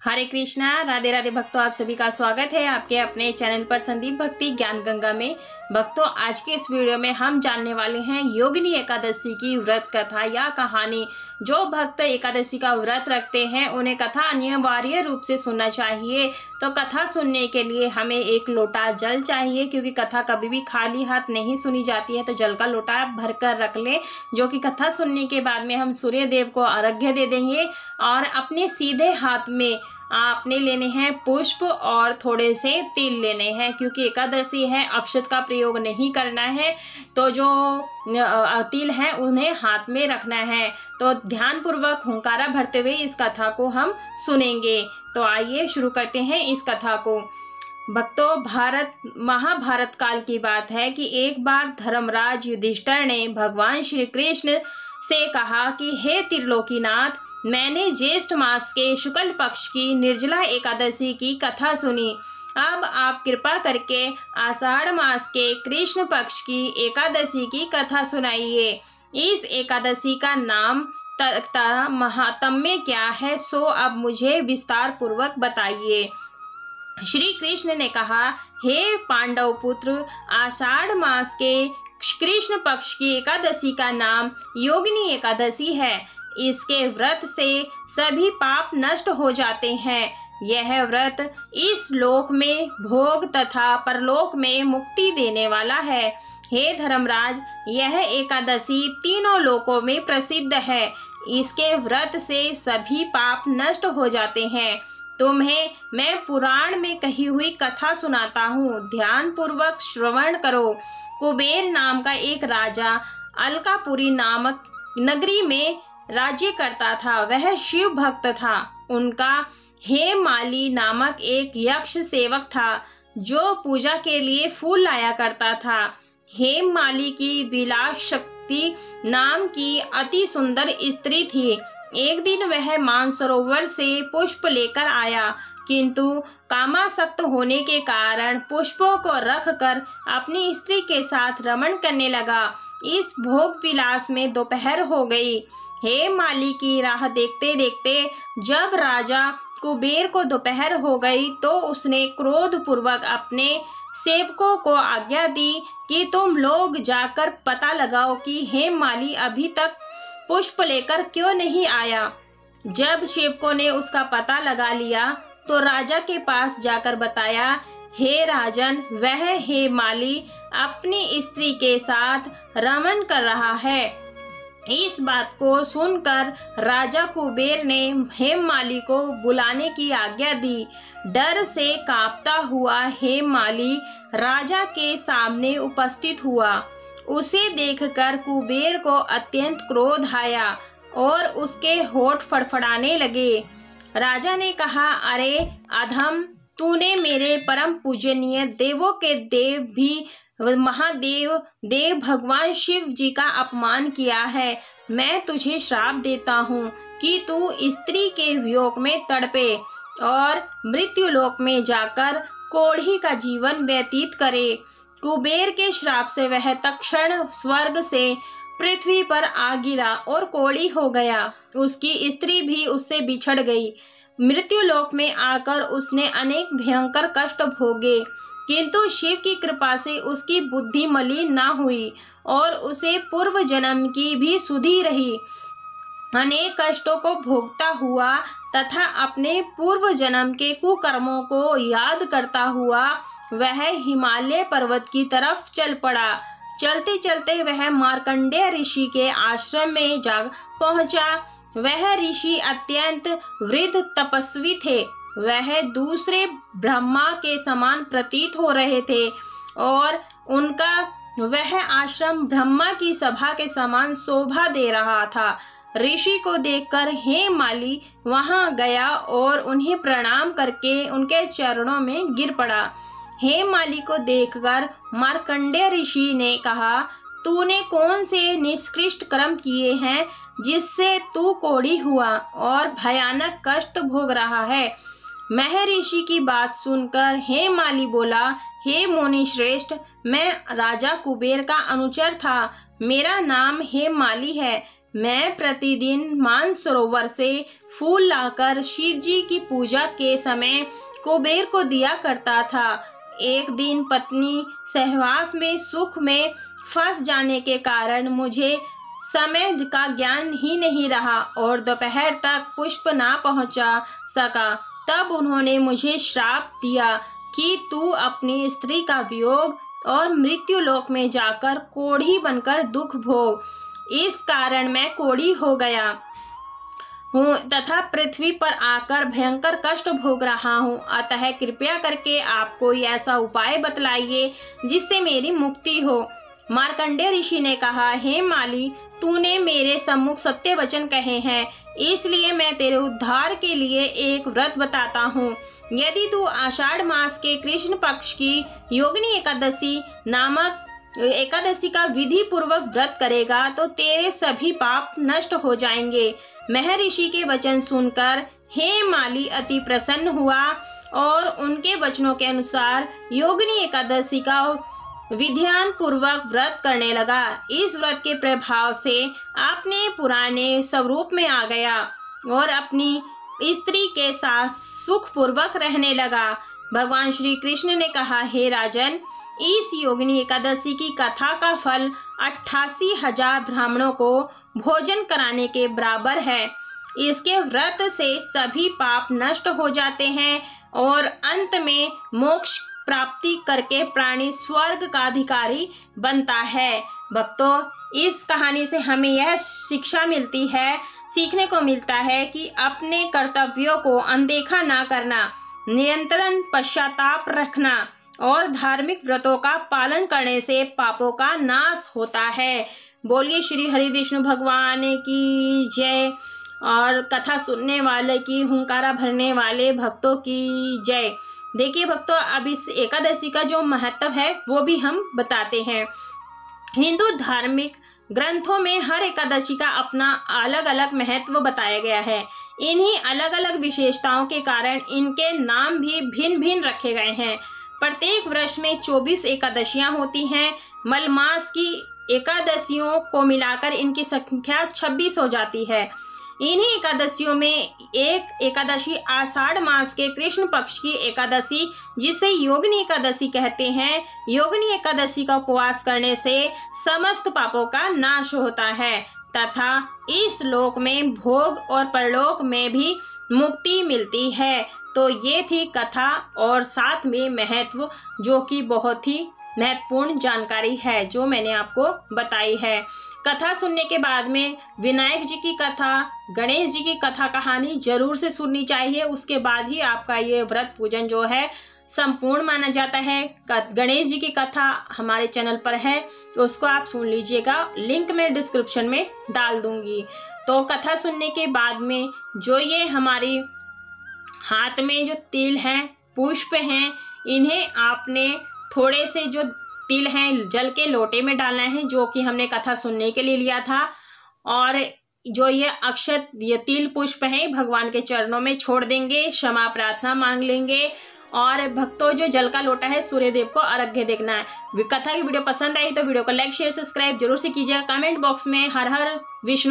हरे कृष्णा, राधे राधे भक्तों, आप सभी का स्वागत है आपके अपने चैनल पर संदीप भक्ति ज्ञान गंगा में। भक्तों, आज के इस वीडियो में हम जानने वाले हैं योगिनी एकादशी की व्रत कथा या कहानी। जो भक्त एकादशी का व्रत रखते हैं उन्हें कथा अनिवार्य रूप से सुनना चाहिए। तो कथा सुनने के लिए हमें एक लोटा जल चाहिए, क्योंकि कथा कभी भी खाली हाथ नहीं सुनी जाती है। तो जल का लोटा भर कर रख लें, जो कि कथा सुनने के बाद में हम सूर्य देव को अर्घ्य दे देंगे। और अपने सीधे हाथ में आपने लेने हैं पुष्प और थोड़े से तिल लेने हैं, क्योंकि एकादशी है, अक्षत का प्रयोग नहीं करना है। तो जो तिल हैं उन्हें हाथ में रखना है। तो ध्यान पूर्वक हुंकारा भरते हुए इस कथा को हम सुनेंगे। तो आइए शुरू करते हैं इस कथा को। भक्तों, महाभारत काल की बात है कि एक बार धर्मराज युधिष्ठिर ने भगवान श्री कृष्ण से कहा कि हे त्रिलोकीनाथ, मैंने ज्येष्ठ मास के शुक्ल पक्ष की निर्जला एकादशी की कथा सुनी। अब आप कृपा करके आषाढ़ मास के कृष्ण पक्ष की एकादशी की कथा सुनाइए। इस एकादशी का नाम तथा महात्म्य क्या है, सो अब मुझे विस्तार पूर्वक बताइए। श्री कृष्ण ने कहा, हे पांडव पुत्र, आषाढ़ मास के कृष्ण पक्ष की एकादशी का नाम योगिनी एकादशी है। इसके व्रत से सभी पाप नष्ट हो जाते हैं। यह व्रत इस लोक में भोग तथा परलोक में मुक्ति देने वाला है। हे धर्मराज, यह एकादशी तीनों लोकों में प्रसिद्ध है। इसके व्रत से सभी पाप नष्ट हो जाते हैं। तुम्हें मैं पुराण में कही हुई कथा सुनाता हूँ, ध्यान पूर्वक श्रवण करो। कुबेर नाम का एक राजा अलकापुरी नामक नगरी में राज्य करता था। वह शिव भक्त था। उनका हेममाली नामक एक यक्ष सेवक था, जो पूजा के लिए फूल लाया करता था। हेममाली की विलास शक्ति नाम की अति सुंदर स्त्री थी। एक दिन वह मानसरोवर से पुष्प लेकर आया, किंतु कामासक्त होने के कारण पुष्पों को रखकर अपनी स्त्री के साथ रमण करने लगा। इस भोग विलास में दोपहर हो गई। हेममाली की राह देखते देखते जब राजा कुबेर को दोपहर हो गई, तो उसने क्रोध पूर्वक अपने सेवकों को आज्ञा दी कि तुम लोग जाकर पता लगाओ कि हेममाली अभी तक पुष्प लेकर क्यों नहीं आया। जब सेवकों ने उसका पता लगा लिया तो राजा के पास जाकर बताया, हे राजन, वह हेममाली अपनी स्त्री के साथ रमण कर रहा है। इस बात को सुनकर राजा कुबेर ने हेममाली को बुलाने की आज्ञा दी। डर से कांपता हुआ हेममाली राजा के सामने उपस्थित हुआ। उसे देखकर कुबेर को अत्यंत क्रोध आया और उसके होठ फड़फड़ाने लगे। राजा ने कहा, अरे अधम, तूने मेरे परम पूजनीय देवों के देव भी महादेव देव भगवान शिव जी का अपमान किया है। मैं तुझे श्राप देता हूँ कि तू स्त्री के वियोग में तड़पे और मृत्युलोक में जाकर कोढ़ी का जीवन व्यतीत करे। कुबेर के श्राप से वह तत्क्षण स्वर्ग से पृथ्वी पर आ गिरा और कोढ़ी हो गया। उसकी स्त्री भी उससे बिछड़ गई। मृत्युलोक में आकर उसने अनेक भयंकर कष्ट भोगे, किंतु शिव की कृपा से उसकी बुद्धि मलिन ना हुई और उसे पूर्व जन्म की भी सुधि रही। अनेक कष्टों को भोगता हुआ तथा अपने पूर्व जन्म के कुकर्मों को याद करता हुआ वह हिमालय पर्वत की तरफ चल पड़ा। चलते चलते वह मार्कंडेय ऋषि के आश्रम में जा पहुंचा। वह ऋषि अत्यंत वृद्ध तपस्वी थे। वह दूसरे ब्रह्मा के समान प्रतीत हो रहे थे और उनका वह आश्रम ब्रह्मा की सभा के समान शोभा दे रहा था। ऋषि को देखकर हेममाली वहां गया और उन्हें प्रणाम करके उनके चरणों में गिर पड़ा। हेममाली को देखकर मार्कंडेय ऋषि ने कहा, तूने कौन से निष्कृष्ट कर्म किए हैं जिससे तू कोढ़ी हुआ और भयानक कष्ट भोग रहा है। महर्षि की बात सुनकर हेममाली बोला, हे मुनि श्रेष्ठ, मैं राजा कुबेर का अनुचर था। मेरा नाम हेममाली है। मैं प्रतिदिन मानसरोवर से फूल लाकर शिव जी की पूजा के समय कुबेर को दिया करता था। एक दिन पत्नी सहवास में सुख में फंस जाने के कारण मुझे समय का ज्ञान ही नहीं रहा और दोपहर तक पुष्प ना पहुंचा सका। तब उन्होंने मुझे श्राप दिया कि तू अपनी स्त्री का वियोग और मृत्यु लोक में जाकर कोढ़ी बनकर दुख भोग। इस कारण मैं कोढ़ी हो गया हूँ तथा पृथ्वी पर आकर भयंकर कष्ट भोग रहा हूँ। अतः कृपया करके आप कोई ऐसा उपाय बतलाइए जिससे मेरी मुक्ति हो। मार्कंडेय ऋषि ने कहा, हे माली, तूने मेरे सम्मुख सत्य वचन कहे हैं, इसलिए मैं तेरे उद्धार के लिए एक व्रत बताता हूँ। यदि तू आषाढ़ मास के कृष्ण पक्ष की योगिनी एकादशी नामक एकादशी का विधि पूर्वक व्रत करेगा तो तेरे सभी पाप नष्ट हो जाएंगे। महर्षि के वचन सुनकर हे माली अति प्रसन्न हुआ और उनके वचनों के अनुसार योगिनी एकादशी का विधियान पूर्वक व्रत करने लगा। इस व्रत के प्रभाव से अपने पुराने स्वरूप में आ गया और अपनी स्त्री के साथ सुख पूर्वक रहने लगा। भगवान श्री कृष्ण ने कहा, हे राजन, इस योगिनी एकादशी की कथा का फल 88,000 ब्राह्मणों को भोजन कराने के बराबर है। इसके व्रत से सभी पाप नष्ट हो जाते हैं और अंत में मोक्ष प्राप्ति करके प्राणी स्वर्ग का अधिकारी बनता है। भक्तों, इस कहानी से हमें यह शिक्षा मिलती है, सीखने को मिलता है कि अपने कर्तव्यों को अनदेखा ना करना, नियंत्रण पश्चाताप रखना और धार्मिक व्रतों का पालन करने से पापों का नाश होता है। बोलिए श्री हरि विष्णु भगवान की जय और कथा सुनने वाले की, हुंकारा भरने वाले भक्तों की जय। देखिए भक्तों, अब इस एकादशी का जो महत्व है वो भी हम बताते हैं। हिंदू धार्मिक ग्रंथों में हर एकादशी का अपना अलग अलग महत्व बताया गया है। इन्हीं अलग अलग विशेषताओं के कारण इनके नाम भी भिन्न भिन्न रखे गए हैं। प्रत्येक वर्ष में 24 एकादशियां होती हैं। मलमास की एकादशियों को मिलाकर इनकी संख्या 26 हो जाती है। इन्हीं एकादशियों में एक एकादशी आषाढ़ मास के कृष्ण पक्ष की एकादशी, जिसे योगिनी एकादशी कहते हैं। योगिनी एकादशी का उपवास करने से समस्त पापों का नाश होता है तथा इस लोक में भोग और परलोक में भी मुक्ति मिलती है। तो ये थी कथा और साथ में महत्व, जो कि बहुत ही महत्वपूर्ण जानकारी है जो मैंने आपको बताई है। कथा सुनने के बाद में विनायक जी की कथा, गणेश जी की कथा कहानी जरूर से सुननी चाहिए। उसके बाद ही आपका ये व्रत पूजन जो है संपूर्ण माना जाता है। गणेश जी की कथा हमारे चैनल पर है, तो उसको आप सुन लीजिएगा, लिंक मैं डिस्क्रिप्शन में डाल दूंगी। तो कथा सुनने के बाद में जो ये हमारी हाथ में जो तिल हैं, पुष्प हैं, इन्हें आपने थोड़े से जो तिल हैं जल के लोटे में डालना है, जो कि हमने कथा सुनने के लिए लिया था। और जो ये अक्षत, ये तिल पुष्प हैं, भगवान के चरणों में छोड़ देंगे, क्षमा प्रार्थना मांग लेंगे। और भक्तों, जो जल का लोटा है सूर्य देव को अर्घ्य देना है। कथा की वीडियो पसंद आई तो वीडियो को लाइक शेयर सब्सक्राइब जरूर से कीजिएगा। कमेंट बॉक्स में हर हर विष्णु